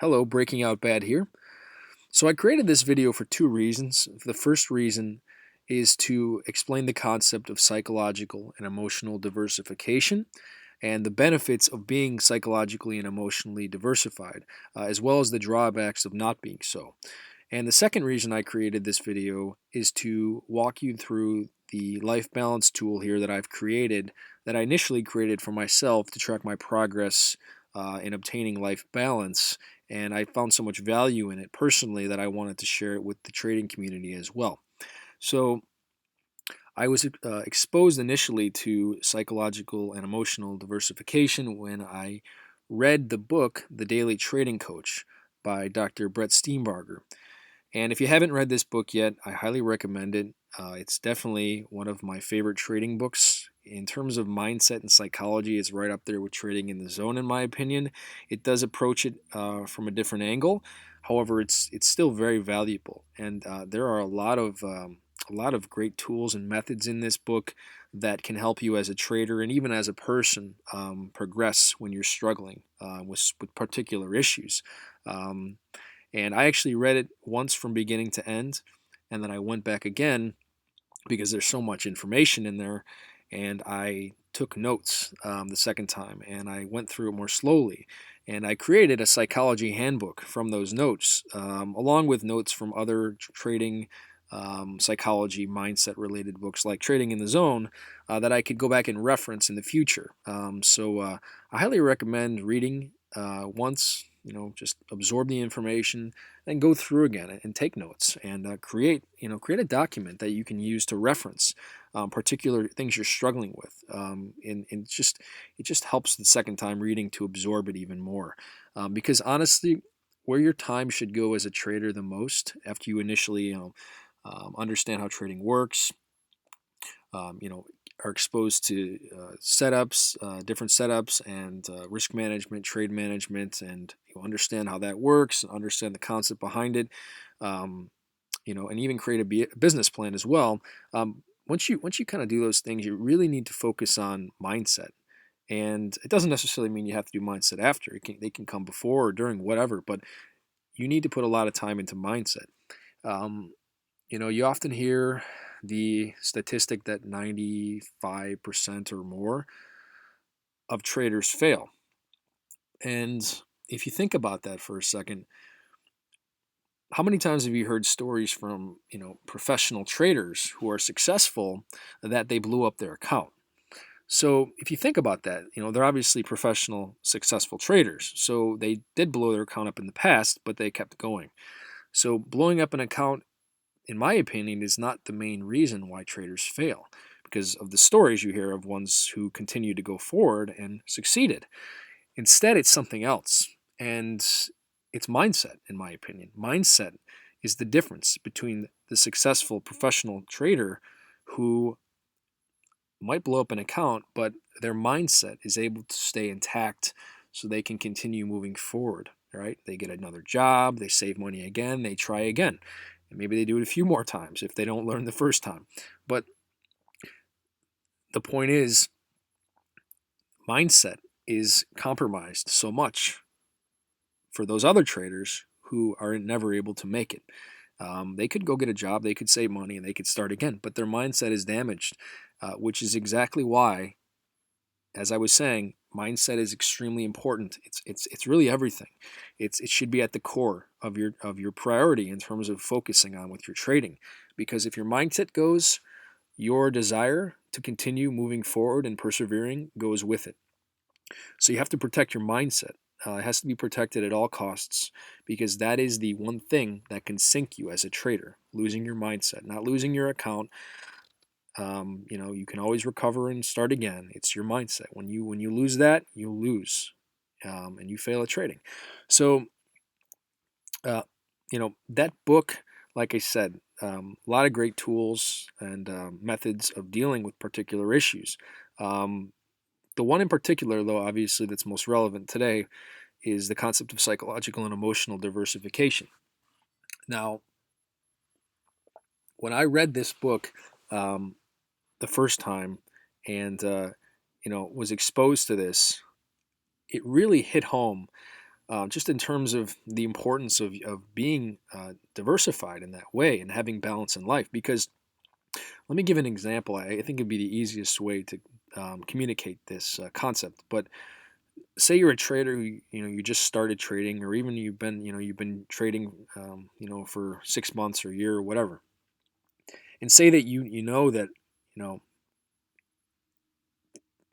Hello, Breaking Out Bad here. So I created this video for two reasons. The first reason is to explain the concept of psychological and emotional diversification and the benefits of being psychologically and emotionally diversified, as well as the drawbacks of not being so. And the second reason I created this video is to walk you through the life balance tool here that I've created, that I initially created for myself to track my progress in obtaining life balance. And I found so much value in it personally that I wanted to share it with the trading community as well. So I was exposed initially to psychological and emotional diversification when I read the book, The Daily Trading Coach by Dr. Brett Steenbarger. And if you haven't read this book yet, I highly recommend it. It's definitely one of my favorite trading books. In terms of mindset and psychology, it's right up there with Trading in the Zone, in my opinion. It does approach it from a different angle. However, it's still very valuable, and there are a lot of great tools and methods in this book that can help you as a trader and even as a person progress when you're struggling with particular issues. Um, and I actually read it once from beginning to end, and then I went back again because there's so much information in there, and I took notes the second time, and I went through it more slowly. And I created a psychology handbook from those notes, along with notes from other trading, psychology, mindset related books like Trading in the Zone that I could go back and reference in the future. So I highly recommend reading once, just absorb the information and go through again and take notes and create a document that you can use to reference particular things you're struggling with. And it just helps the second time reading to absorb it even more. Because honestly, where your time should go as a trader the most after you initially understand how trading works, you know, are exposed to different setups, and risk management, trade management, and understand how that works, and understand the concept behind it, and even create a business plan as well. Once you kind of do those things, you really need to focus on mindset. And it doesn't necessarily mean you have to do mindset after. They can come before or during, whatever. But you need to put a lot of time into mindset. Um, you often hear the statistic that 95% or more of traders fail. And if you think about that for a second, how many times have you heard stories from, professional traders who are successful that they blew up their account? So if you think about that, they're obviously professional, successful traders. So they did blow their account up in the past, but they kept going. So blowing up an account, in my opinion, is not the main reason why traders fail, because of the stories you hear of ones who continue to go forward and succeeded. Instead, it's something else. And it's mindset, in my opinion. Mindset is the difference between the successful professional trader who might blow up an account, but their mindset is able to stay intact so they can continue moving forward. Right? They get another job, they save money again, they try again. And maybe they do it a few more times if they don't learn the first time. But the point is, mindset is compromised so much for those other traders who are never able to make it. They could go get a job, they could save money, and they could start again, but their mindset is damaged, which is exactly why, as I was saying, mindset is extremely important. It's really everything. It should be at the core of your priority in terms of focusing on with your trading, because if your mindset goes, your desire to continue moving forward and persevering goes with it. So you have to protect your mindset. It has to be protected at all costs, because that is the one thing that can sink you as a trader. Losing your mindset, not losing your account. You can always recover and start again. It's your mindset. When you lose that, you lose, and you fail at trading. So, that book, like I said, a lot of great tools and methods of dealing with particular issues. Um, the one in particular, though, obviously that's most relevant today, is the concept of psychological and emotional diversification. Now, when I read this book the first time, and was exposed to this, it really hit home just in terms of the importance of being diversified in that way and having balance in life. Because let me give an example. I think it'd be the easiest way to communicate this concept. But say you're a trader who you just started trading, or even you've been trading for 6 months or a year or whatever, and say that you know that you know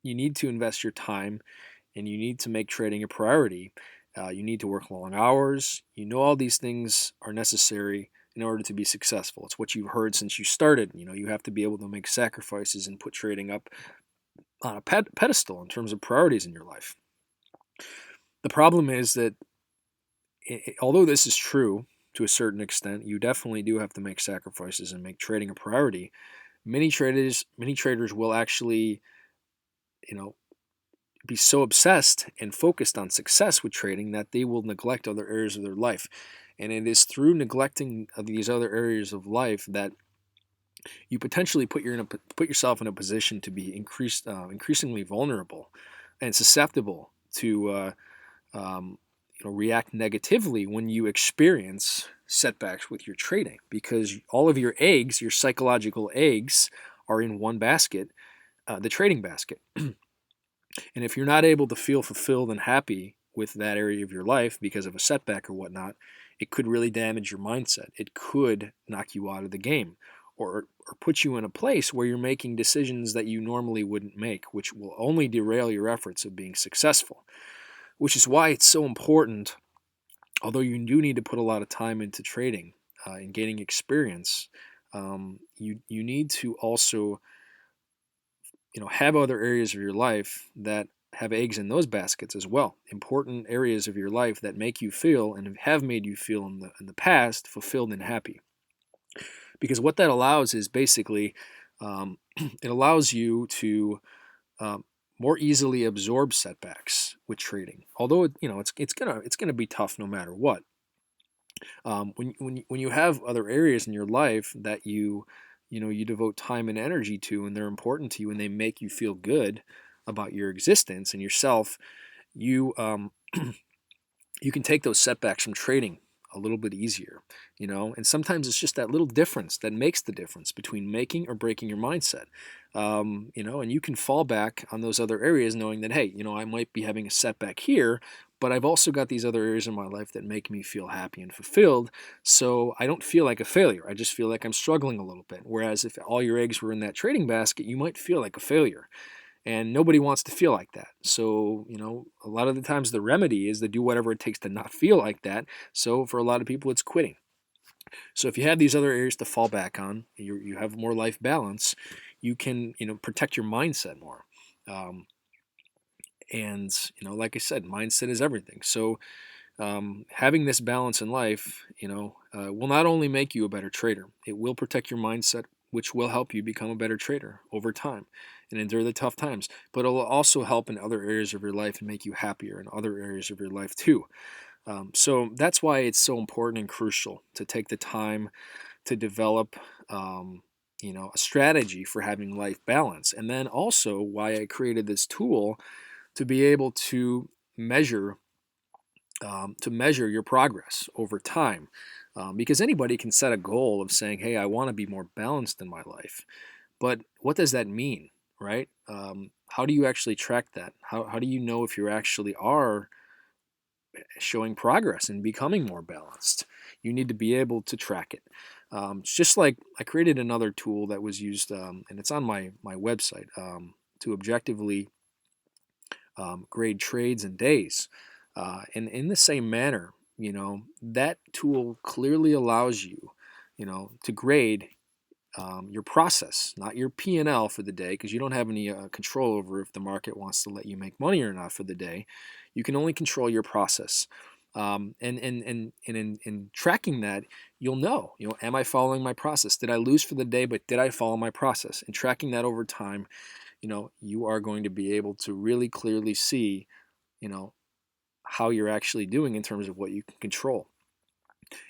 you need to invest your time and you need to make trading a priority. You need to work long hours. All these things are necessary in order to be successful. It's what you've heard since you started. You have to be able to make sacrifices and put trading up on a pedestal in terms of priorities in your life. The problem is that although this is true to a certain extent, you definitely do have to make sacrifices and make trading a priority. Many traders will actually, you know, be so obsessed and focused on success with trading that they will neglect other areas of their life. And it is through neglecting of these other areas of life that you potentially put yourself in a position to be increasingly vulnerable and susceptible to react negatively when you experience setbacks with your trading, because all of your eggs, your psychological eggs, are in one basket, the trading basket. And if you're not able to feel fulfilled and happy with that area of your life because of a setback or whatnot, it could really damage your mindset. It could knock you out of the game, or put you in a place where you're making decisions that you normally wouldn't make, which will only derail your efforts of being successful. Which is why it's so important, although you do need to put a lot of time into trading and gaining experience, you need to also have other areas of your life that have eggs in those baskets as well. Important areas of your life that make you feel and have made you feel in the past fulfilled and happy. Because what that allows is basically it allows you to um, more easily absorb setbacks with trading. Although it's gonna be tough no matter what. When you have other areas in your life that you devote time and energy to, and they're important to you, and they make you feel good about your existence and yourself, you you can take those setbacks from trading a little bit easier. And sometimes it's just that little difference that makes the difference between making or breaking your mindset. And you can fall back on those other areas knowing that, hey, I might be having a setback here, but I've also got these other areas in my life that make me feel happy and fulfilled. So I don't feel like a failure. I just feel like I'm struggling a little bit. Whereas if all your eggs were in that trading basket, you might feel like a failure. And nobody wants to feel like that. So, a lot of the times the remedy is to do whatever it takes to not feel like that. So for a lot of people, it's quitting. So if you have these other areas to fall back on, you have more life balance, you can, protect your mindset more. Um, and, like I said, mindset is everything. So having this balance in life, will not only make you a better trader, it will protect your mindset, which will help you become a better trader over time and endure the tough times. But it'll also help in other areas of your life and make you happier in other areas of your life too. So that's why it's so important and crucial to take the time to develop, a strategy for having life balance. And then also why I created this tool to be able to measure your progress over time. Because anybody can set a goal of saying, hey, I want to be more balanced in my life. But what does that mean, right? How do you actually track that? How do you know if you actually are showing progress and becoming more balanced? You need to be able to track it. It's just like I created another tool that was used, and it's on my website, to objectively grade trades and days. And in the same manner, that tool clearly allows you, to grade your process, not your P&L for the day, because you don't have any control over if the market wants to let you make money or not for the day. You can only control your process. And in tracking that, you'll know, am I following my process? Did I lose for the day, but did I follow my process? And tracking that over time, you are going to be able to really clearly see, how you're actually doing in terms of what you can control.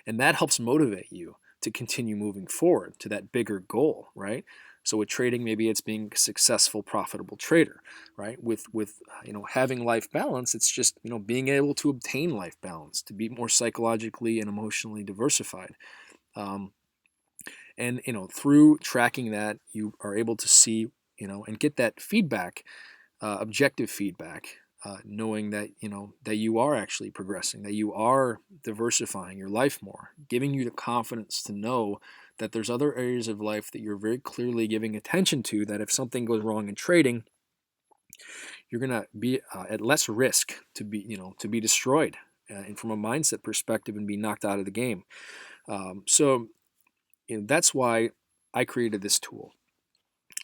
And that helps motivate you to continue moving forward to that bigger goal, right? So with trading, maybe it's being a successful, profitable trader, right? With having life balance, it's just being able to obtain life balance, to be more psychologically and emotionally diversified. Um, and through tracking that, you are able to see and get that feedback, objective feedback, knowing that that you are actually progressing, that you are diversifying your life more, giving you the confidence to know that there's other areas of life that you're very clearly giving attention to, that if something goes wrong in trading, you're going to be at less risk to be destroyed, and from a mindset perspective, and be knocked out of the game. So that's why I created this tool.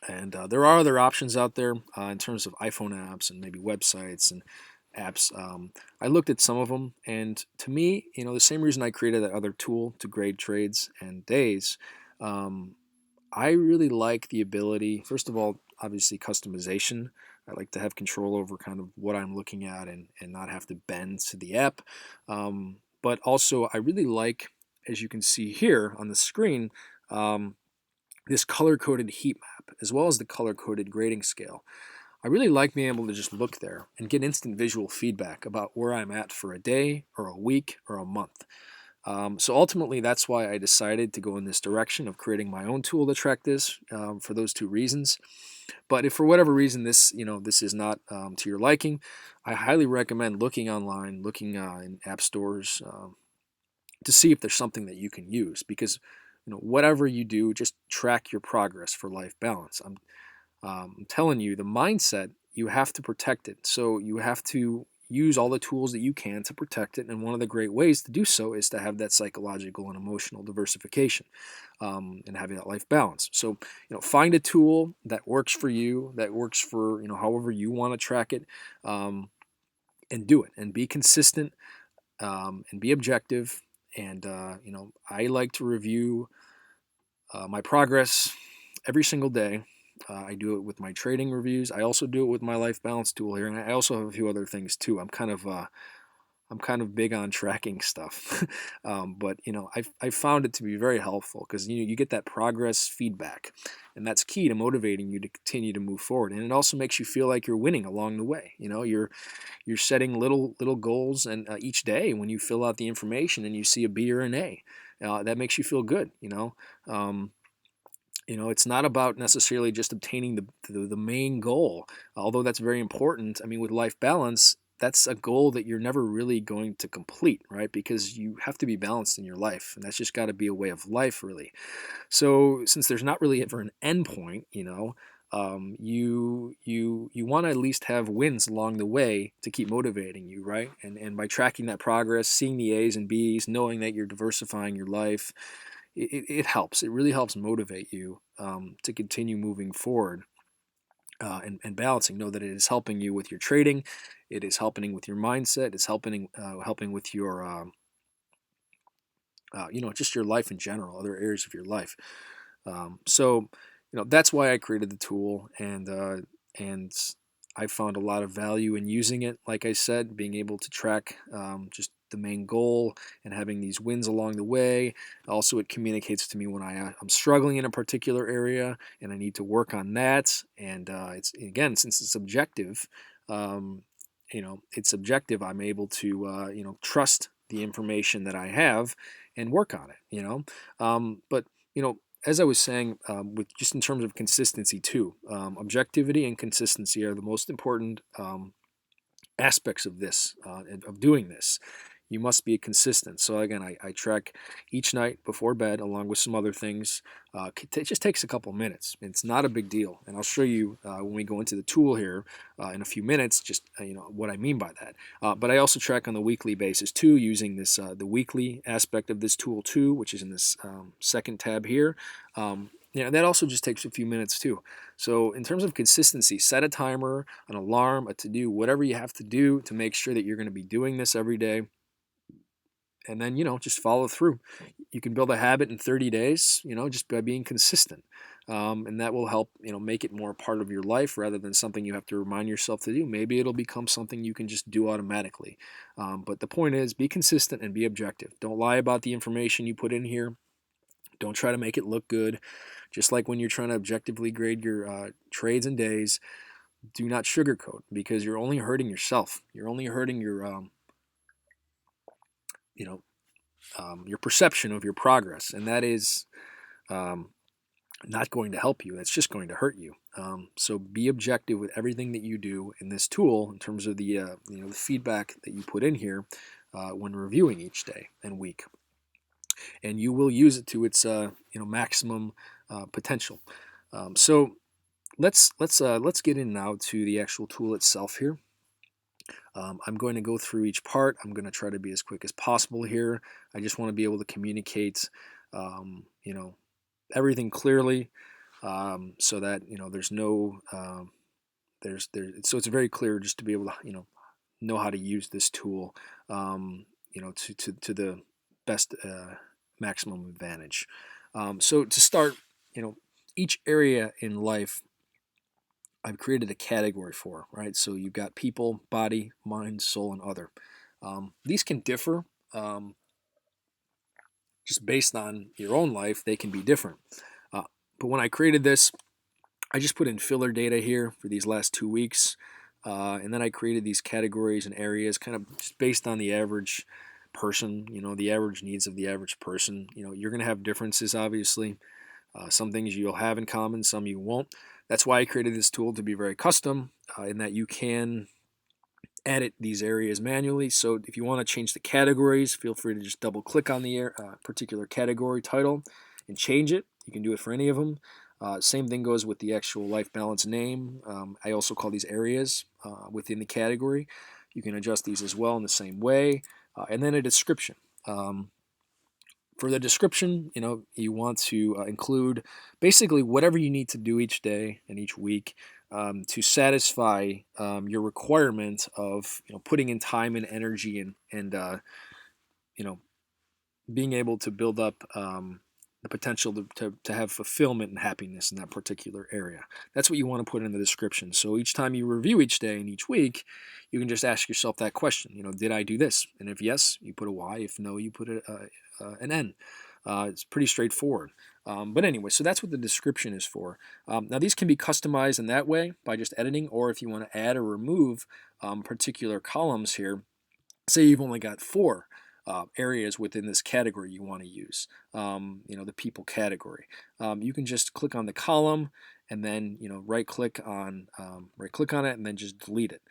And there are other options out there in terms of iPhone apps and maybe websites and apps. I looked at some of them, and to me, the same reason I created that other tool to grade trades and days, um, I really like the ability, first of all, obviously customization. I like to have control over kind of what I'm looking at, and not have to bend to the app. But also, I really like, as you can see here on the screen, um, this color-coded heat map, as well as the color-coded grading scale. I really like being able to just look there and get instant visual feedback about where I'm at for a day or a week or a month. So ultimately, that's why I decided to go in this direction of creating my own tool to track this, for those two reasons. But if for whatever reason this is not to your liking, I highly recommend looking online, looking in app stores, to see if there's something that you can use, because whatever you do, just track your progress for life balance. I'm telling you, the mindset, you have to protect it. So you have to use all the tools that you can to protect it, and one of the great ways to do so is to have that psychological and emotional diversification, and having that life balance. So find a tool that works for you, that works for however you want to track it, and do it, and be consistent, and be objective. And I like to review my progress every single day. I do it with my trading reviews. I also do it with my life balance tool here, and I also have a few other things too. I'm kind of big on tracking stuff, but I found it to be very helpful, because you get that progress feedback, and that's key to motivating you to continue to move forward. And it also makes you feel like you're winning along the way. You're setting little goals, and each day when you fill out the information and you see a B or an A, that makes you feel good. Um, it's not about necessarily just obtaining the main goal, although that's very important. I mean, with life balance, that's a goal that you're never really going to complete, right? Because you have to be balanced in your life, and that's just got to be a way of life, really. So since there's not really ever an end point, you want to at least have wins along the way to keep motivating you, right? And by tracking that progress, seeing the A's and B's, knowing that you're diversifying your life, it helps. It really helps motivate you, to continue moving forward, and balancing. Know that it is helping you with your trading, it is helping with your mindset, it's helping with your just your life in general, other areas of your life. So that's why I created the tool, and I found a lot of value in using it. Like I said, being able to track, just the main goal and having these wins along the way. Also, it communicates to me when I'm struggling in a particular area and I need to work on that. And it's, again, since it's objective, um, it's objective. I'm able to trust the information that I have and work on it. But as I was saying, with just in terms of consistency too, objectivity and consistency are the most important aspects of this, of doing this. You must be consistent. So again, I track each night before bed, along with some other things. It just takes a couple minutes. It's not a big deal, and I'll show you when we go into the tool here in a few minutes, just what I mean by that. But I also track on the weekly basis too, using this the weekly aspect of this tool too, which is in this second tab here. That also just takes a few minutes too. So in terms of consistency, set a timer, an alarm, a to-do, whatever you have to do to make sure that you're going to be doing this every day. And then, just follow through. You can build a habit in 30 days, just by being consistent. And that will help, make it more a part of your life rather than something you have to remind yourself to do. Maybe it'll become something you can just do automatically. But the point is, be consistent and be objective. Don't lie about the information you put in here. Don't try to make it look good. Just like when you're trying to objectively grade your trades and days, do not sugarcoat, because you're only hurting yourself. You're only hurting you know, your perception of your progress, and that is um, not going to help you. That's just going to hurt you. So be objective with everything that you do in this tool in terms of the feedback that you put in here when reviewing each day and week, and you will use it to its maximum potential. So let's get in now to the actual tool itself here. I'm going to go through each part. I'm going to try to be as quick as possible here. I just want to be able to communicate, everything clearly, so that there's no so it's very clear, just to be able to know how to use this tool, to the best maximum advantage. So to start, each area in life I've created a category for, right? So you've got people, body, mind, soul, and other. These can differ, just based on your own life. They can be different. But when I created this, I just put in filler data here for these last 2 weeks. And then I created these categories and areas kind of just based on the average person, the average needs of the average person. You're going to have differences, obviously. Some things you'll have in common, some you won't. That's why I created this tool to be very custom, in that you can edit these areas manually. So if you want to change the categories, feel free to just double click on the particular category title and change it. You can do it for any of them. Same thing goes with the actual life balance name. I also call these areas within the category. You can adjust these as well in the same way. And then a description. For the description, you want to include basically whatever you need to do each day and each week to satisfy your requirement of putting in time and energy and being able to build up the potential to have fulfillment and happiness in that particular area. That's what you want to put in the description. So each time you review each day and each week, you can just ask yourself that question. Did I do this? And if yes, you put a Y. If no, you put an N. It's pretty straightforward. But anyway, so that's what the description is for. Now these can be customized in that way by just editing, or if you want to add or remove particular columns here, say you've only got 4 areas within this category you want to use, the people category. You can just click on the column and then right click on it and then just delete it.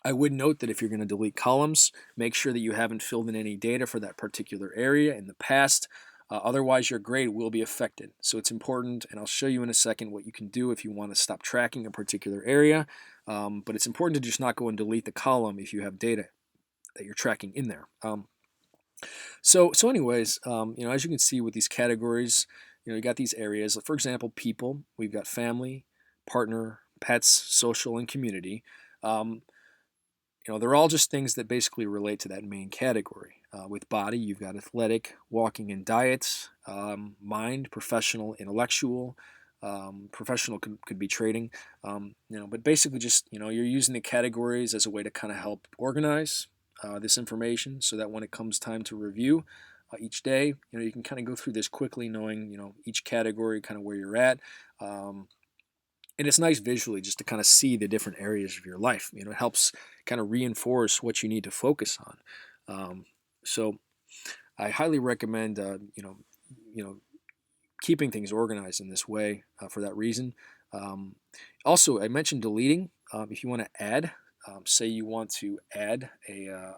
I would note that if you're going to delete columns, make sure that you haven't filled in any data for that particular area in the past. Otherwise, your grade will be affected. So it's important, and I'll show you in a second what you can do if you want to stop tracking a particular area. But it's important to just not go and delete the column if you have data that you're tracking in there. So anyways, as you can see with these categories, you got these areas. For example, people, we've got family, partner, pets, social, and community. They're all just things that basically relate to that main category. With body, you've got athletic, walking, and diet. Mind, professional, intellectual. Professional could be trading. But basically just, you're using the categories as a way to kind of help organize this information so that when it comes time to review each day, you can kind of go through this quickly, knowing, each category, kind of where you're at. And it's nice visually just to kind of see the different areas of your life. It helps kind of reinforce what you need to focus on. So I highly recommend, keeping things organized in this way for that reason. Also, I mentioned deleting. If you want to add, say you want to add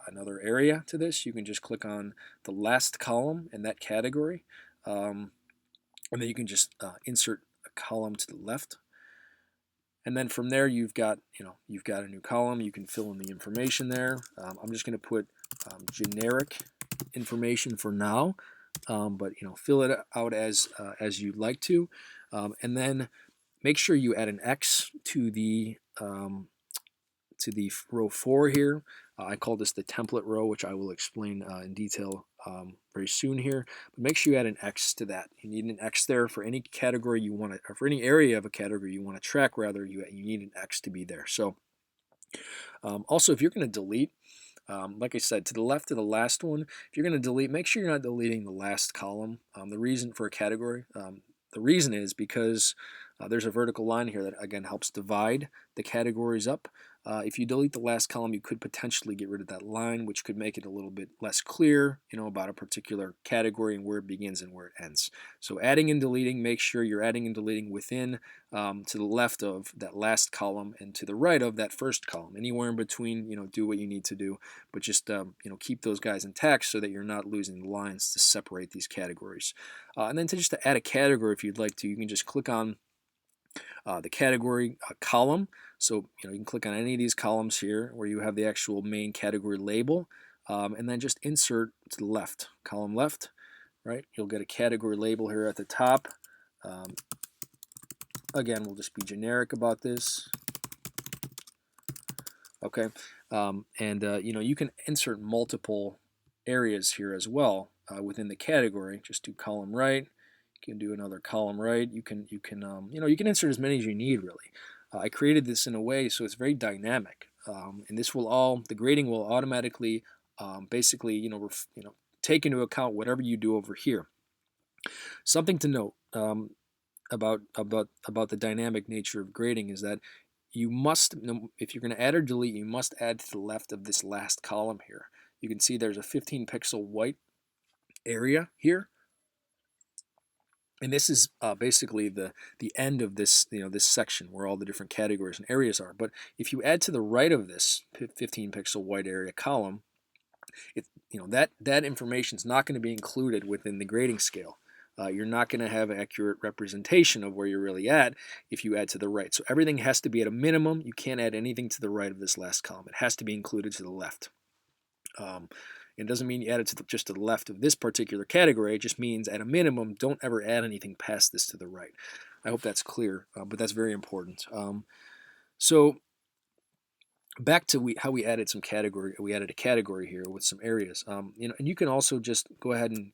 another area to this, you can just click on the last column in that category, and then you can just insert a column to the left. And then from there, you've got a new column. You can fill in the information there. I'm just going to put generic information for now, but fill it out as you'd like to, and then make sure you add an X to the row 4 here. I call this the template row, which I will explain in detail very soon here. But make sure you add an X to that. You need an X there for any category you want to, or for any area of a category you want to track. Rather, you need an X to be there. So also, if you're going to delete, Like I said, to the left of the last one, if you're going to delete, make sure you're not deleting the last column. The reason for a category, the reason is because there's a vertical line here that again helps divide the categories up. If you delete the last column, you could potentially get rid of that line, which could make it a little bit less clear, about a particular category and where it begins and where it ends. So adding and deleting, make sure you're adding and deleting within, to the left of that last column and to the right of that first column. Anywhere in between, do what you need to do, but just keep those guys intact so that you're not losing the lines to separate these categories. And then to add a category, if you'd like to, you can just click on the category column. So you can click on any of these columns here where you have the actual main category label, and then just insert to the left, column left, right? You'll get a category label here at the top. Again, we'll just be generic about this. Okay, you can insert multiple areas here as well within the category. Just do column right. You can do another column right. You can insert as many as you need really. I created this in a way so it's very dynamic, and the grading will automatically basically take into account whatever you do over here. Something to note about the dynamic nature of grading is that you must, if you're going to add or delete, you must add to the left of this last column here. You can see there's a 15 pixel white area here, and this is basically the end of this this section where all the different categories and areas are. But if you add to the right of this 15 pixel white area column, that information is not going to be included within the grading scale. You're not going to have accurate representation of where you're really at if you add to the right. So everything has to be at a minimum. You can't add anything to the right of this last column. It has to be included to the left. It doesn't mean you add it just to the left of this particular category. It just means at a minimum, don't ever add anything past this to the right. I hope that's clear, but that's very important. So back to how we added some category. We added a category here with some areas. And you can also just go ahead and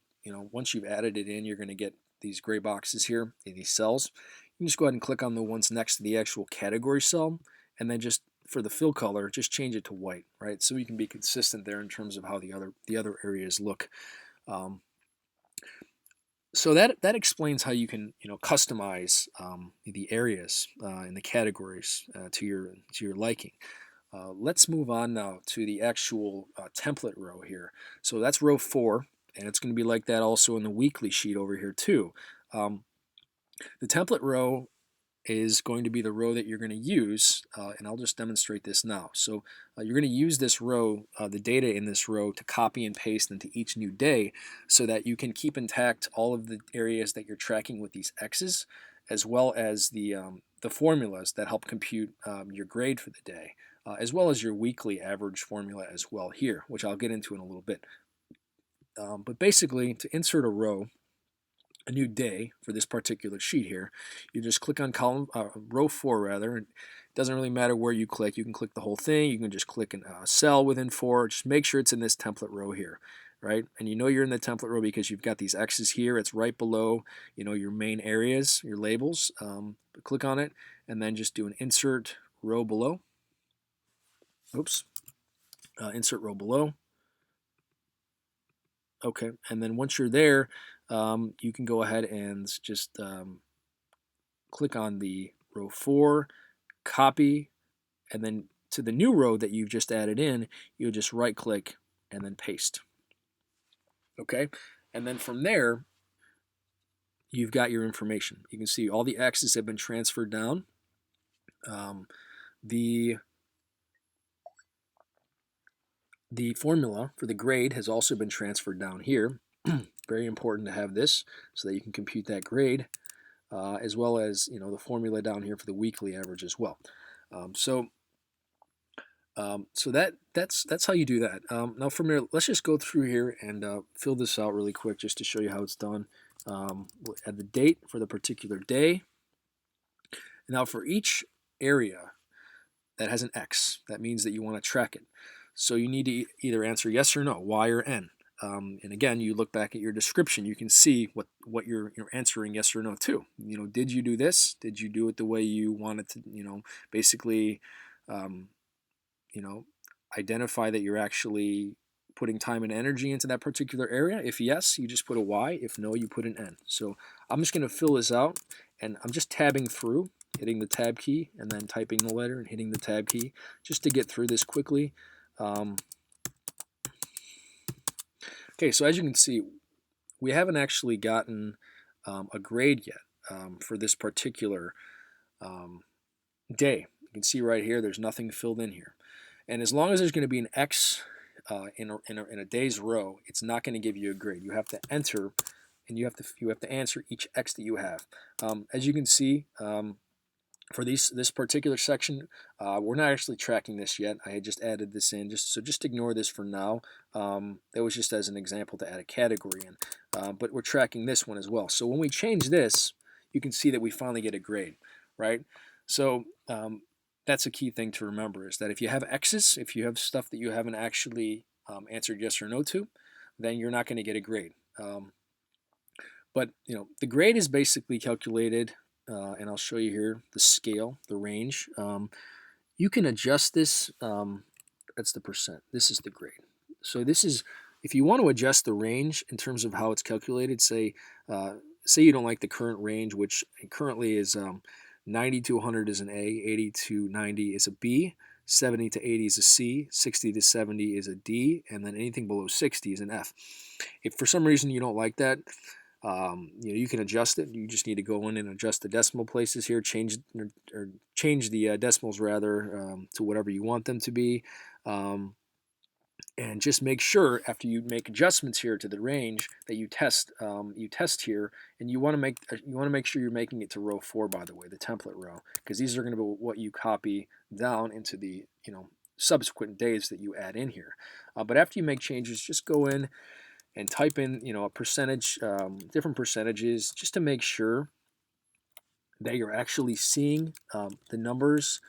once you've added it in, you're going to get these gray boxes here in these cells. You can just go ahead and click on the ones next to the actual category cell, and then just for the fill color, just change it to white, right? So you can be consistent there in terms of how the other areas look. So that explains how you can customize the areas and the categories to your liking. Let's move on now to the actual template row here. So that's row 4, and it's going to be like that also in the weekly sheet over here too. The template row is going to be the row that you're going to use, and I'll just demonstrate this now. So you're going to use this row, the data in this row, to copy and paste into each new day so that you can keep intact all of the areas that you're tracking with these X's, as well as the formulas that help compute your grade for the day, as well as your weekly average formula as well here, which I'll get into in a little bit. But basically, to insert a new day for this particular sheet here, you just click on row 4 rather. It doesn't really matter where you click. You can click the whole thing. You can just click a cell within 4. Just make sure it's in this template row here, right? And you're in the template row because you've got these X's here. It's right below your main areas, your labels. Click on it and then just do an insert row below. Oops. Insert row below. Okay, and then once you're there, you can go ahead and just click on the row 4, copy, and then to the new row that you've just added in, you'll just right click and then paste. Okay, and then from there, you've got your information. You can see all the X's have been transferred down. The formula for the grade has also been transferred down here. Very important to have this so that you can compute that grade, as well as the formula down here for the weekly average as well. So that's how you do that. Now from there, let's just go through here and fill this out really quick just to show you how it's done. We'll add the date for the particular day. Now for each area that has an X, that means that you want to track it. So you need to either answer yes or no, Y or N. And again, you look back at your description, you can see what you're answering yes or no to. Did you do this? Did you do it the way you wanted to? Basically, identify that you're actually putting time and energy into that particular area. If yes, you just put a Y. If no, you put an N. So I'm just going to fill this out, and I'm just tabbing through, hitting the tab key, and then typing the letter and hitting the tab key just to get through this quickly. Okay, so as you can see, we haven't actually gotten a grade yet for this particular day. You can see right here, there's nothing filled in here. And as long as there's going to be an X in a day's row, it's not going to give you a grade. You have to enter, and you have to answer each X that you have. As you can see, for this particular section, we're not actually tracking this yet. I had just added this in, just ignore this for now. That was just as an example to add a category in, but we're tracking this one as well. So when we change this, you can see that we finally get a grade, right? So that's a key thing to remember, is that if you have X's, if you have stuff that you haven't actually answered yes or no to, then you're not going to get a grade. But the grade is basically calculated, and I'll show you here the scale, the range. You can adjust this. That's the percent. This is the grade. So this is, if you want to adjust the range in terms of how it's calculated, say you don't like the current range, which currently is 90 to 100 is an A, 80 to 90 is a B, 70 to 80 is a C, 60 to 70 is a D, and then anything below 60 is an F. If for some reason you don't like that, you can adjust it. You just need to go in and adjust the decimal places here, change the decimals rather to whatever you want them to be, and just make sure after you make adjustments here to the range that you test here, and you want to make sure you're making it to row 4, by the way, the template row, because these are going to be what you copy down into the subsequent days that you add in here. But after you make changes, just go in and type in a percentage, different percentages, just to make sure that you're actually seeing the numbers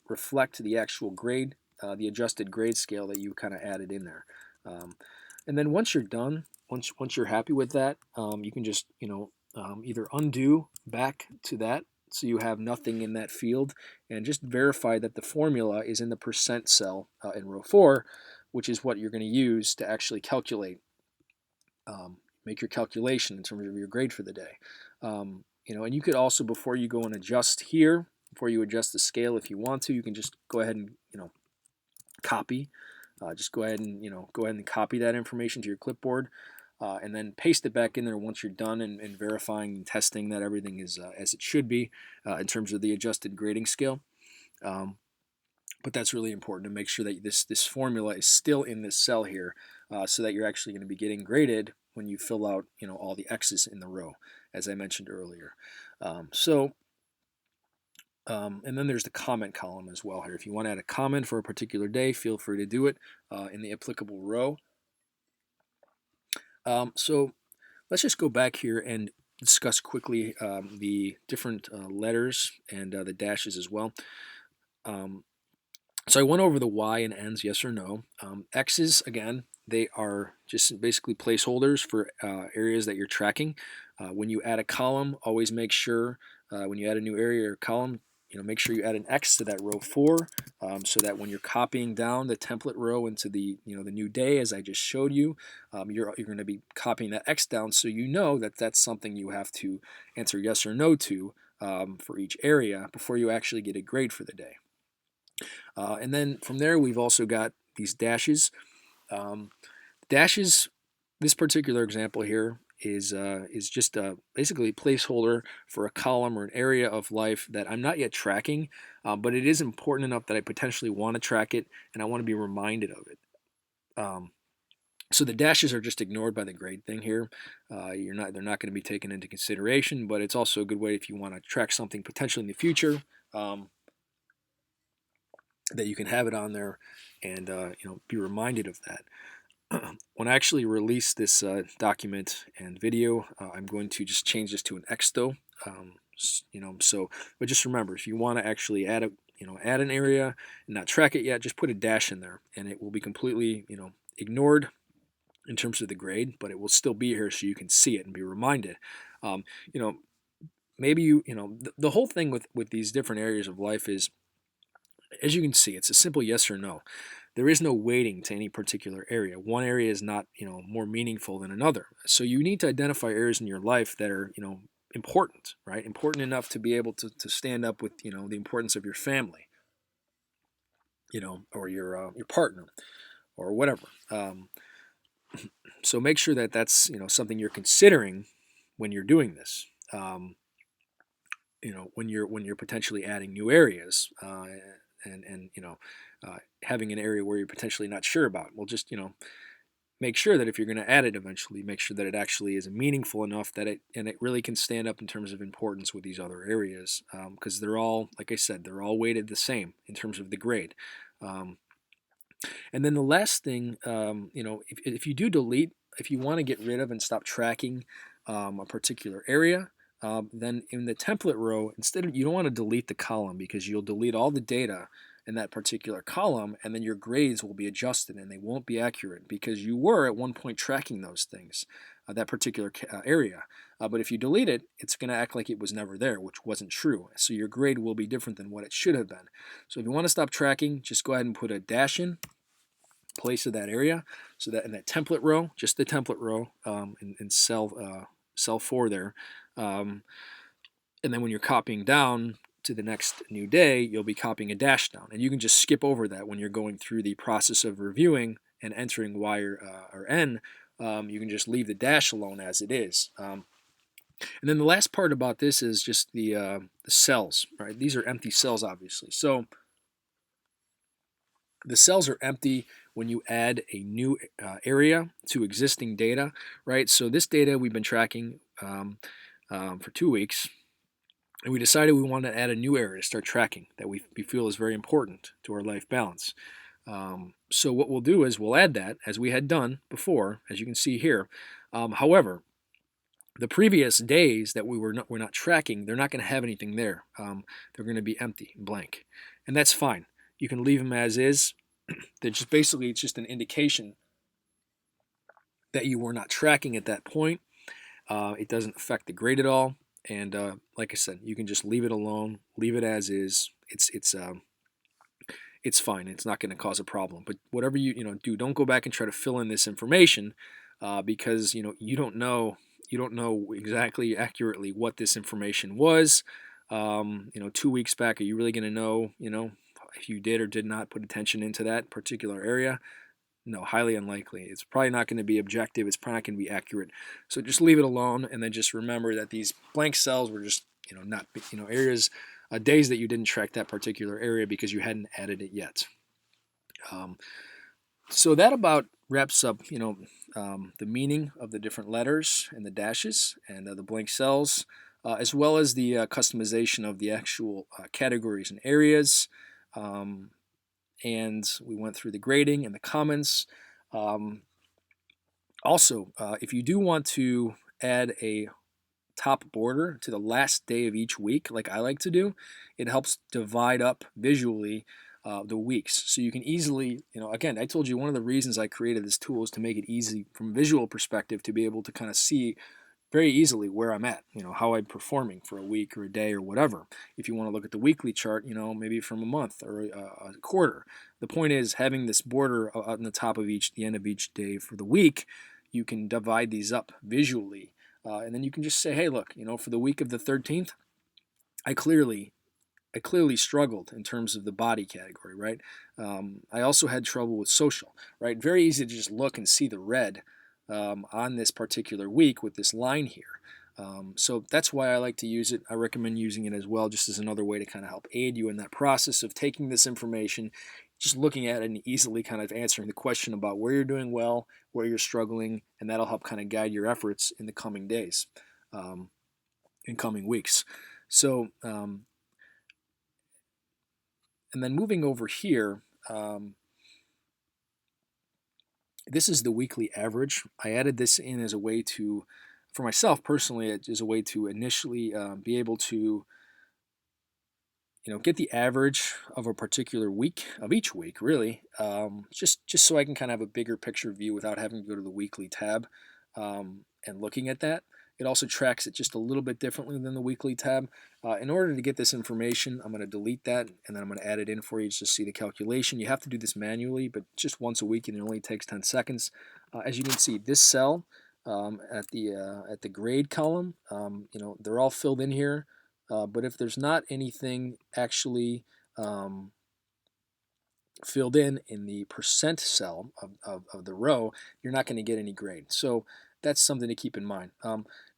reflect the actual grade, the adjusted grade scale that you kind of added in there. And then once you're done, once you're happy with that, you can just either undo back to that so you have nothing in that field, and just verify that the formula is in the percent cell in row 4, which is what you're going to use to actually calculate, make your calculation in terms of your grade for the day. And you could also, before you go and adjust here, before you adjust the scale, if you want to, you can just go ahead and copy. Just go ahead and copy that information to your clipboard, and then paste it back in there once you're done and verifying and testing that everything is as it should be in terms of the adjusted grading scale. But that's really important to make sure that this formula is still in this cell here, so that you're actually going to be getting graded when you fill out all the X's in the row, as I mentioned earlier. And then there's the comment column as well here. If you want to add a comment for a particular day, feel free to do it in the applicable row. So let's just go back here and discuss quickly the different letters and the dashes as well. So I went over the Y and N's, yes or no. X's, again, they are just basically placeholders for areas that you're tracking. When you add a column, always make sure when you add a new area or column, make sure you add an X to that row 4, so that when you're copying down the template row into the the new day, as I just showed you, you're going to be copying that X down, so you know that that's something you have to answer yes or no to for each area before you actually get a grade for the day. And then from there, we've also got these dashes. Dashes, this particular example here is just basically a placeholder for a column or an area of life that I'm not yet tracking, but it is important enough that I potentially want to track it, and I want to be reminded of it. So the dashes are just ignored by the grade thing here. They're not going to be taken into consideration, but it's also a good way if you want to track something potentially in the future, that you can have it on there and be reminded of that. When I actually release this document and video, I'm going to just change this to an X though. But just remember, if you want to actually add an area and not track it yet, just put a dash in there, and it will be completely ignored in terms of the grade, but it will still be here so you can see it and be reminded. Maybe the whole thing with these different areas of life is, As you can see, it's a simple yes or no. There is no weighting to any particular area. One area is not, more meaningful than another. So you need to identify areas in your life that are, important, right? Important enough to be able to stand up with, the importance of your family, or your partner or whatever. So make sure that that's, something you're considering when you're doing this. When you're potentially adding new areas, and having an area where you're potentially not sure about. Well, just make sure that if you're going to add it eventually, make sure that it actually is meaningful enough that it really can stand up in terms of importance with these other areas, because they're all, like I said, they're all weighted the same in terms of the grade. And then the last thing, if you do delete, if you want to get rid of and stop tracking a particular area, then in the template row, instead of, you don't want to delete the column, because you'll delete all the data in that particular column, and then your grades will be adjusted and they won't be accurate, because you were at one point tracking those things, that particular area. But if you delete it, it's going to act like it was never there, which wasn't true. So your grade will be different than what it should have been. So if you want to stop tracking, just go ahead and put a dash in place of that area, so that in that template row, just the template row, in cell 4 there, and then when you're copying down to the next new day, you'll be copying a dash down, and you can just skip over that when you're going through the process of reviewing and entering Y or N. You can just leave the dash alone as it is. And then the last part about this is just the cells, right? These are empty cells, obviously. So the cells are empty when you add a new area to existing data, right? So this data we've been tracking for 2 weeks, and we decided we wanted to add a new area to start tracking that we feel is very important to our life balance. So what we'll do is we'll add that as we had done before, as you can see here. However, the previous days that we're not tracking, they're not going to have anything there. They're going to be empty, blank, and that's fine. You can leave them as is. They're just basically, it's just an indication that you were not tracking at that point. It doesn't affect the grade at all, and like I said, you can just leave it alone, leave it as is. It's fine. It's not going to cause a problem. But whatever you do, don't go back and try to fill in this information, because you don't know exactly accurately what this information was. 2 weeks back, are you really going to know if you did or did not put attention into that particular area? No, highly unlikely. It's probably not going to be objective. It's probably not going to be accurate. So just leave it alone, and then just remember that these blank cells were just not areas, days that you didn't track that particular area because you hadn't added it yet. So that about wraps up the meaning of the different letters and the dashes and the blank cells, as well as the customization of the actual categories and areas. And we went through the grading and the comments. Also, if you do want to add a top border to the last day of each week, like I like to do, it helps divide up visually the weeks. So you can easily, again, I told you one of the reasons I created this tool is to make it easy from a visual perspective to be able to kind of see very easily where I'm at, how I'm performing for a week or a day or whatever. If you want to look at the weekly chart, maybe from a month or a quarter. The point is, having this border on the top of the end of each day for the week, you can divide these up visually. And then you can just say, hey, look, for the week of the 13th, I clearly struggled in terms of the body category, right? I also had trouble with social, right? Very easy to just look and see the red on this particular week with this line here. So that's why I like to use it. I recommend using it as well, just as another way to kind of help aid you in that process of taking this information, just looking at it and easily kind of answering the question about where you're doing well, where you're struggling, and that'll help kind of guide your efforts in the coming days, in coming weeks. So, and then moving over here, this is the weekly average. I added this in as a way to, for myself personally, as a way to initially be able to, get the average of a particular week, of each week, really, just so I can kind of have a bigger picture view without having to go to the weekly tab and looking at that. It also tracks it just a little bit differently than the weekly tab. In order to get this information, I'm going to delete that, and then I'm going to add it in for you to see the calculation. You have to do this manually, but just once a week, and it only takes 10 seconds. As you can see, this cell at the grade column, they're all filled in here. But if there's not anything actually filled in the percent cell of the row, you're not going to get any grade. So that's something to keep in mind.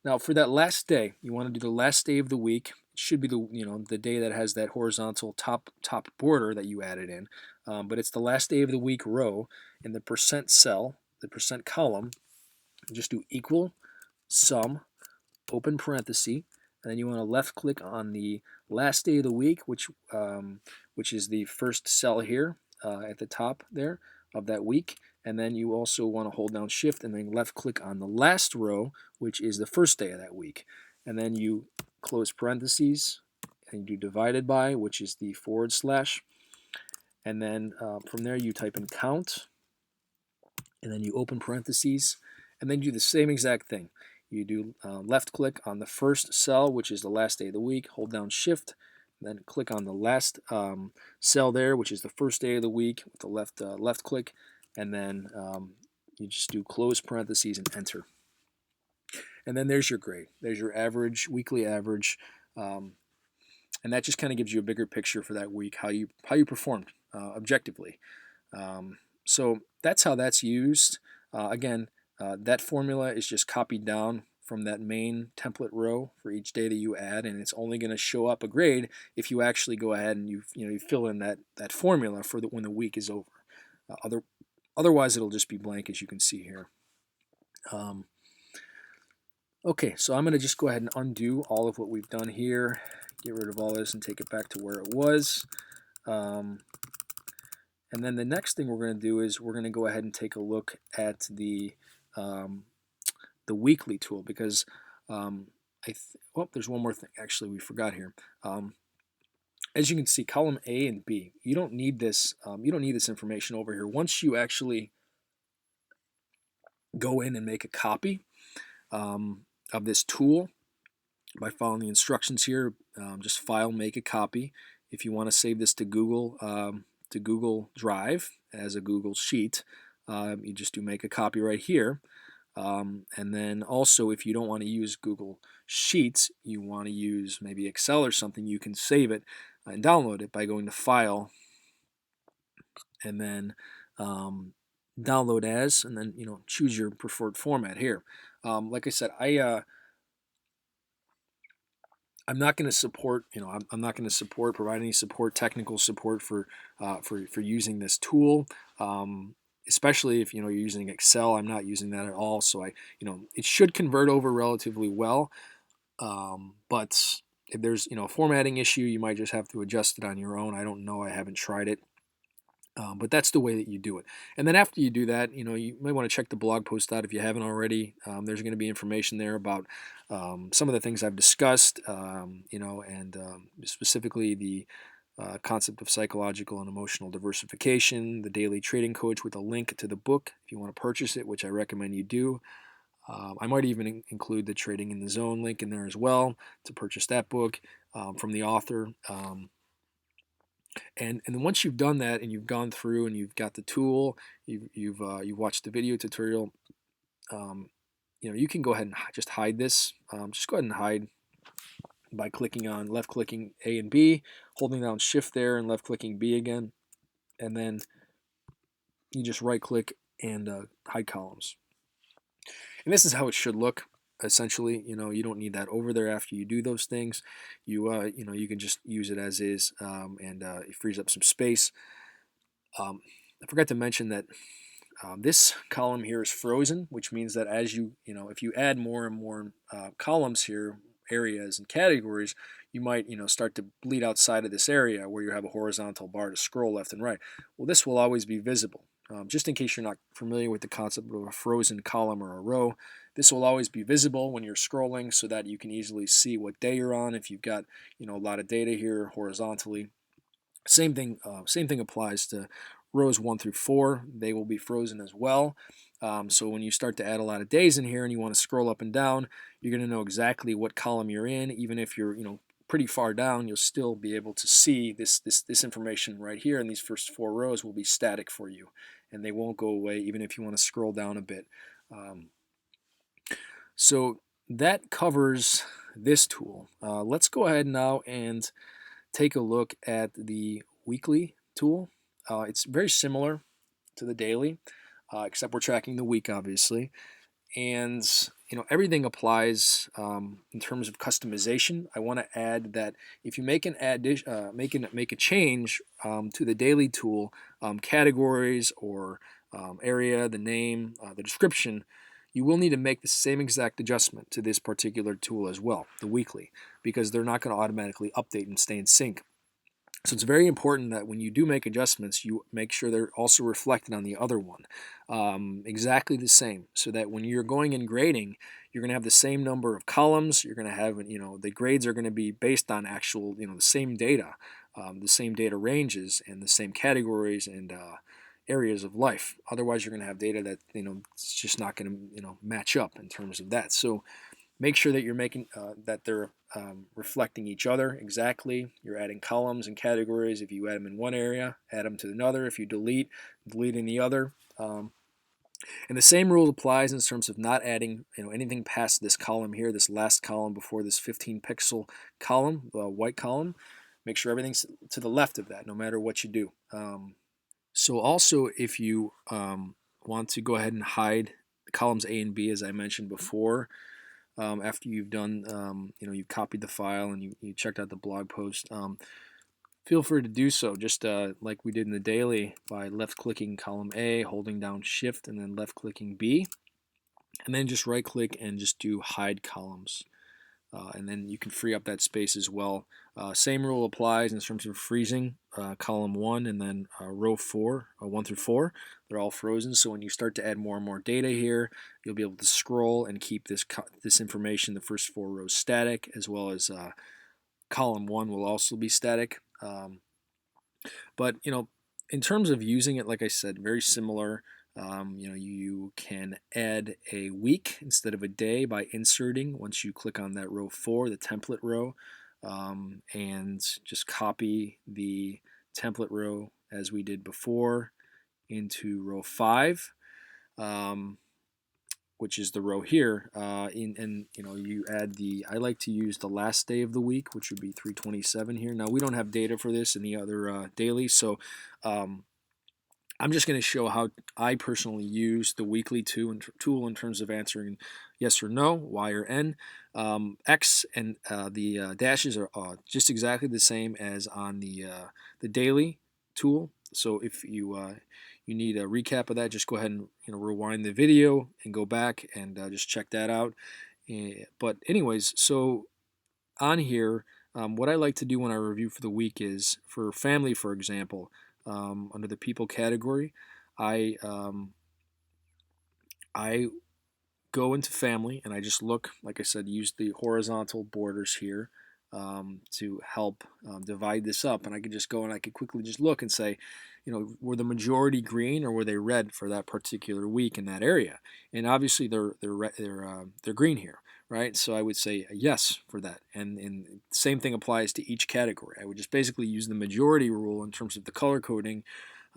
Now for that last day, you want to do the last day of the week. It should be the day that has that horizontal top border that you added in. But it's the last day of the week row in the percent cell, the percent column. Just do equal sum, open parenthesis, and then you want to left click on the last day of the week, which is the first cell here at the top there of that week. And then you also want to hold down shift and then left click on the last row, which is the first day of that week. And then you close parentheses and you do divided by, which is the /. And then from there you type in count, and then you open parentheses, and then you do the same exact thing. You do left click on the first cell, which is the last day of the week, hold down shift, then click on the last cell there, which is the first day of the week with the left click, and then you just do close parentheses and enter. And then there's your grade. There's your average, weekly average, and that just kind of gives you a bigger picture for that week, how you performed objectively. So that's how that's used. Again, that formula is just copied down from that main template row for each day that you add, and it's only going to show up a grade if you actually go ahead and you fill in that formula for when the week is over. Otherwise, it'll just be blank, as you can see here. Okay, so I'm going to just go ahead and undo all of what we've done here, get rid of all this, and take it back to where it was. And then the next thing we're going to do is we're going to go ahead and take a look at the weekly tool, because there's one more thing actually we forgot here. As you can see, column A and B, you don't need this. You don't need this information over here. Once you actually go in and make a copy of this tool by following the instructions here, just file, make a copy. If you want to save this to Google Drive as a Google Sheet, you just do make a copy right here. And then also, if you don't want to use Google Sheets, you want to use maybe Excel or something, you can save it and download it by going to File and then download as, and then choose your preferred format here. Like I said, I'm not going to support, I'm not going to provide any technical support for using this tool, especially if you're using Excel. I'm not using that at all, so it should convert over relatively well. But if there's a formatting issue, you might just have to adjust it on your own. I don't know. I haven't tried it. But that's the way that you do it. And then after you do that, you may want to check the blog post out if you haven't already. There's going to be information there about some of the things I've discussed, and specifically the concept of psychological and emotional diversification, the daily trading coach with a link to the book if you want to purchase it, which I recommend you do. I might even include the Trading in the Zone link in there as well to purchase that book from the author. And then once you've done that and you've gone through and you've got the tool, you've watched the video tutorial, you can go ahead and just hide this. Just go ahead and hide by left clicking A and B, holding down shift there and left clicking B again, and then you just right click and hide columns. And this is how it should look. Essentially, you don't need that over there after you do those things. You can just use it as is, and it frees up some space. I forgot to mention that this column here is frozen, which means that as if you add more and more columns here, areas and categories, you might start to bleed outside of this area where you have a horizontal bar to scroll left and right. Well, this will always be visible. Just in case you're not familiar with the concept of a frozen column or a row, this will always be visible when you're scrolling so that you can easily see what day you're on if you've got a lot of data here horizontally. Same thing applies to rows 1 through 4. They will be frozen as well. So when you start to add a lot of days in here and you want to scroll up and down, you're going to know exactly what column you're in. Even if you're pretty far down, you'll still be able to see this information right here, and these first 4 rows will be static for you, and they won't go away even if you want to scroll down a bit. So that covers this tool. Let's go ahead now and take a look at the weekly tool. It's very similar to the daily, except we're tracking the week, obviously. And everything applies in terms of customization. I want to add that if you make an make a change to the daily tool, categories or area, the name, the description, you will need to make the same exact adjustment to this particular tool as well, the weekly, because they're not going to automatically update and stay in sync. So it's very important that when you do make adjustments, you make sure they're also reflected on the other one. Exactly the same, so that when you're going and grading, you're going to have the same number of columns. You're going to have, the grades are going to be based on actual, the same data ranges and the same categories and areas of life. Otherwise, you're going to have data that, it's just not going to, match up in terms of that. So make sure that you're making that they're reflecting each other exactly. You're adding columns and categories. If you add them in one area, add them to another. If you delete in the other. And the same rule applies in terms of not adding anything past this column here, this last column before this 15 pixel column, white column. Make sure everything's to the left of that, no matter what you do. So also, if you want to go ahead and hide columns A and B, as I mentioned before, after you've done, you've copied the file and you checked out the blog post, feel free to do so, just like we did in the daily, by left-clicking column A, holding down Shift, and then left-clicking B, and then just right-click and just do Hide Columns. And then you can free up that space as well. Same rule applies in terms of freezing column 1 and then row 4, 1 through 4. They're all frozen, so when you start to add more and more data here, you'll be able to scroll and keep this information, the first 4 rows, static, as well as column 1 will also be static. But in terms of using it, like I said, very similar. You can add a week instead of a day by inserting, once you click on that row 4, the template row, and just copy the template row as we did before into row 5, which is the row here. You add I like to use the last day of the week, which would be 3/27 here. Now we don't have data for this in the other daily, so I'm just going to show how I personally use the weekly tool in terms of answering yes or no, Y or N. X and the dashes are just exactly the same as on the daily tool. So if you need a recap of that, just go ahead and rewind the video and go back and just check that out. But anyways, so on here, what I like to do when I review for the week is, for family, for example, under the people category, I go into family and I just look, like I said, use the horizontal borders here to help divide this up, and I could just go and I could quickly just look and say, were the majority green or were they red for that particular week in that area? And obviously they're green here, right? So I would say yes for that, and same thing applies to each category. I would just basically use the majority rule in terms of the color coding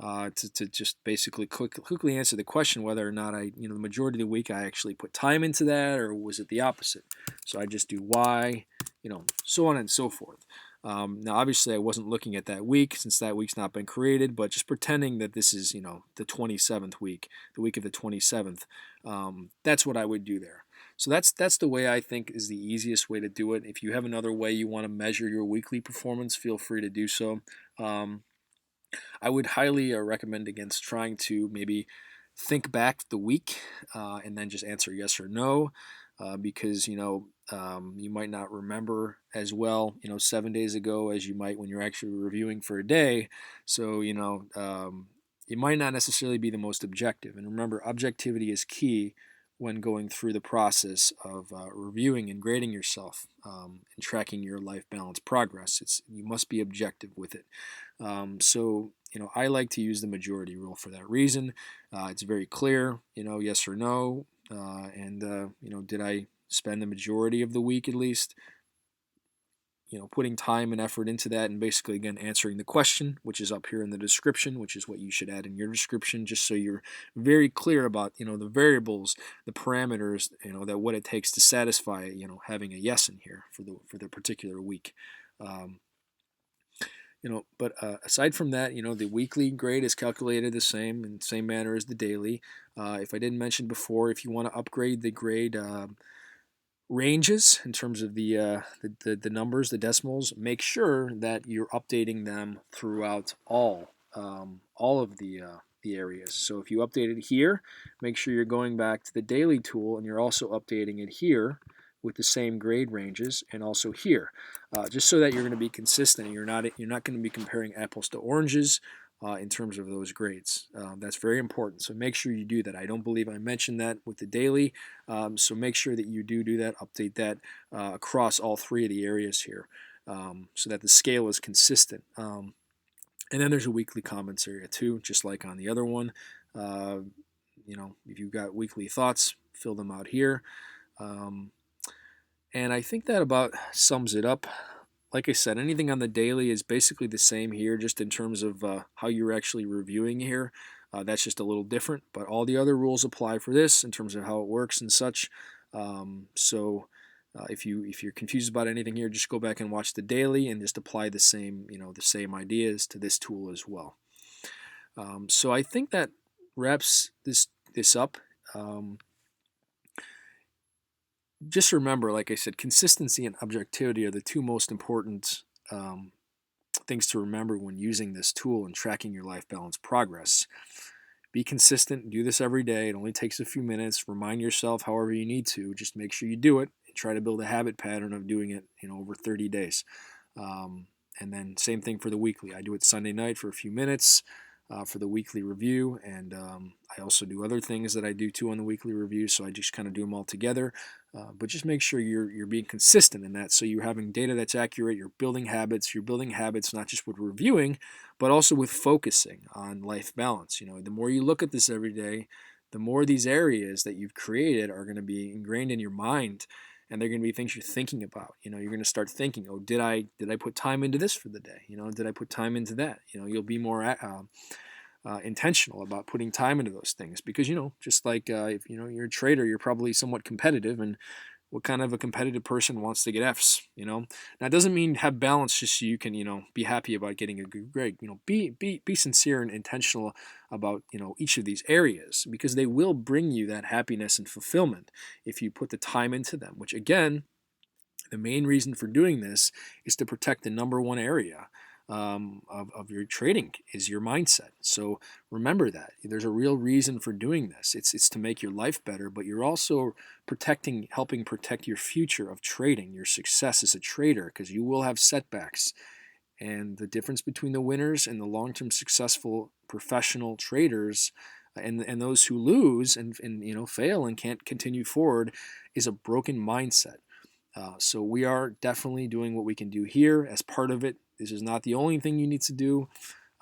to just basically quickly answer the question whether or not the majority of the week I actually put time into that, or was it the opposite. So I just do Y, so on and so forth. Now, obviously, I wasn't looking at that week since that week's not been created, but just pretending that this is, the 27th week, the week of the 27th. That's what I would do there. So that's the way I think is the easiest way to do it. If you have another way you want to measure your weekly performance, feel free to do so. I would highly recommend against trying to maybe think back the week and then just answer yes or no, because you might not remember as well 7 days ago as you might when you're actually reviewing for a day. So you might not necessarily be the most objective. And remember, objectivity is key when going through the process of reviewing and grading yourself and tracking your life balance progress. You must be objective with it. So I like to use the majority rule for that reason. It's very clear, yes or no, and did I spend the majority of the week at least putting time and effort into that, and basically, again, answering the question, which is up here in the description, which is what you should add in your description, just so you're very clear about, the variables, the parameters, that what it takes to satisfy, having a yes in here for the particular week. But aside from that, the weekly grade is calculated the same in the same manner as the daily. If I didn't mention before, if you want to upgrade the grade ranges in terms of the numbers, the decimals, make sure that you're updating them throughout all of the areas. So if you update it here, make sure you're going back to the daily tool and you're also updating it here with the same grade ranges, and also here, just so that you're going to be consistent. You're not going to be comparing apples to oranges in terms of those grades. That's very important. So make sure you do that. I don't believe I mentioned that with the daily. So make sure that you do that, update that across all three of the areas here, so that the scale is consistent. And then there's a weekly comments area too, just like on the other one. If you've got weekly thoughts, fill them out here. And I think that about sums it up. Like I said, anything on the daily is basically the same here, just in terms of how you're actually reviewing here. That's just a little different, but all the other rules apply for this in terms of how it works and such. If you're confused about anything here, just go back and watch the daily and just apply the same ideas to this tool as well. So I think that wraps this up. Just remember, like I said, consistency and objectivity are the two most important things to remember when using this tool and tracking your life balance progress. Be consistent. Do this every day. It only takes a few minutes. Remind yourself however you need to. Just make sure you do it. And try to build a habit pattern of doing it over 30 days. And then same thing for the weekly. I do it Sunday night for a few minutes for the weekly review, and I also do other things that I do too on the weekly review, so I just kind of do them all together. But just make sure you're being consistent in that, so you're having data that's accurate, you're building habits not just with reviewing, but also with focusing on life balance. The more you look at this every day, the more these areas that you've created are going to be ingrained in your mind, and they're going to be things you're thinking about. You're going to start thinking, oh, did I put time into this for the day? Did I put time into that? You'll be more intentional about putting time into those things, because just like if you're a trader, you're probably somewhat competitive, and what kind of a competitive person wants to get Fs? Now it doesn't mean have balance just so you can be happy about getting a good grade. Be sincere and intentional about each of these areas, because they will bring you that happiness and fulfillment if you put the time into them, which again, the main reason for doing this is to protect the number one area of your trading is your mindset. So remember that there's a real reason for doing this. It's to make your life better, but you're also helping protect your future of trading, your success as a trader, because you will have setbacks. And the difference between the winners and the long-term successful professional traders and those who lose and fail and can't continue forward is a broken mindset. So we are definitely doing what we can do here as part of it. This is not the only thing you need to do.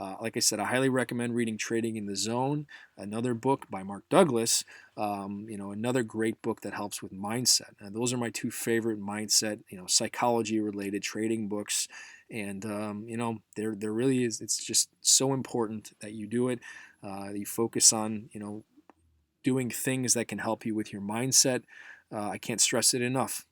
Like I said, I highly recommend reading Trading in the Zone, another book by Mark Douglas, another great book that helps with mindset. And those are my two favorite mindset, psychology-related trading books. And, there really is, it's just so important that you do it. You focus on, doing things that can help you with your mindset. I can't stress it enough,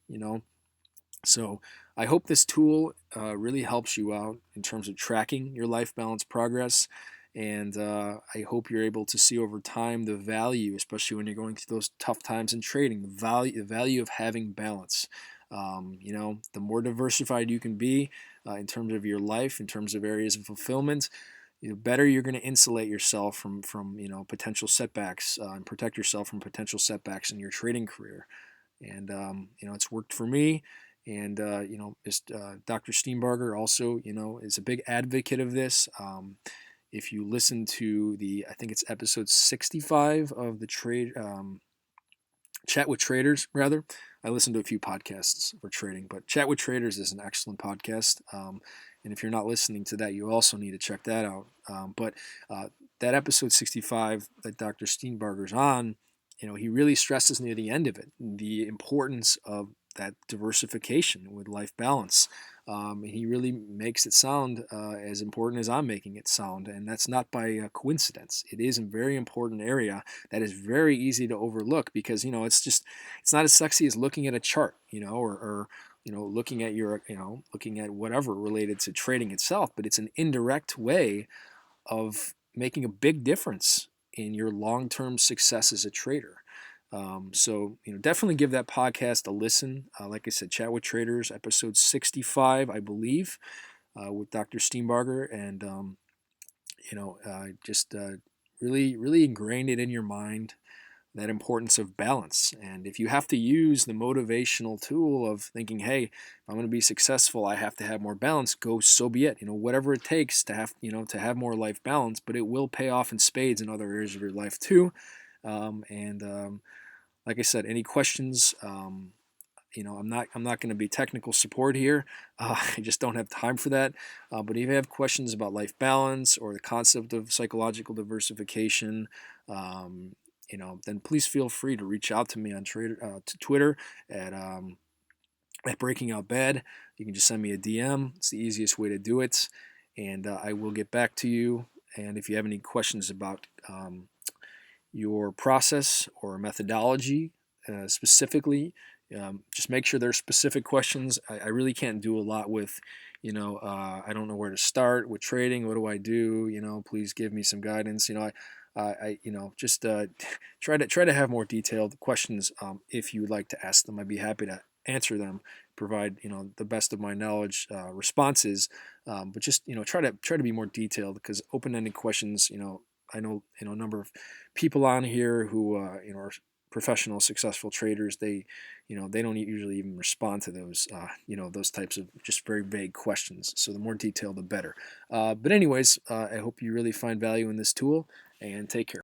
So I hope this tool really helps you out in terms of tracking your life balance progress. And I hope you're able to see over time the value, especially when you're going through those tough times in trading, the value of having balance. The more diversified you can be in terms of your life, in terms of areas of fulfillment, the better you're going to insulate yourself from potential setbacks and protect yourself from potential setbacks in your trading career. And it's worked for me. And Dr. Steenbarger also is a big advocate of this. If you listen to I think it's episode 65 of the Chat with Traders, rather. I listen to a few podcasts for trading, but Chat with Traders is an excellent podcast. And if you're not listening to that, you also need to check that out. But that episode 65 that Dr. Steenbarger's on, he really stresses near the end of it the importance of that diversification with life balance. And he really makes it sound as important as I'm making it sound, and that's not by coincidence. It is a very important area that is very easy to overlook because it's not as sexy as looking at a chart, or looking at looking at whatever related to trading itself, but it's an indirect way of making a big difference in your long-term success as a trader. So definitely give that podcast a listen. Like I said, Chat with Traders, episode 65, I believe, with Dr. Steenbarger, and just really, really ingrained it in your mind, that importance of balance. And if you have to use the motivational tool of thinking, hey, if I'm going to be successful, I have to have more balance, go, so be it. Whatever it takes to have more life balance, but it will pay off in spades in other areas of your life too. Like I said, any questions? I'm not going to be technical support here. I just don't have time for that. But if you have questions about life balance or the concept of psychological diversification, then please feel free to reach out to me on to Twitter at BreakingOutBad. You can just send me a DM. It's the easiest way to do it, and I will get back to you. And if you have any questions about your process or methodology specifically, just make sure they're specific questions. I really can't do a lot with, I don't know where to start with trading. What do I do? Please give me some guidance. Just try to have more detailed questions. If you would like to ask them, I'd be happy to answer them, provide the best of my knowledge responses. But just try to be more detailed, because open-ended questions, I know a number of people on here who are professional, successful traders. They don't usually even respond to those types of just very vague questions. So the more detailed, the better. But anyways, I hope you really find value in this tool, and take care.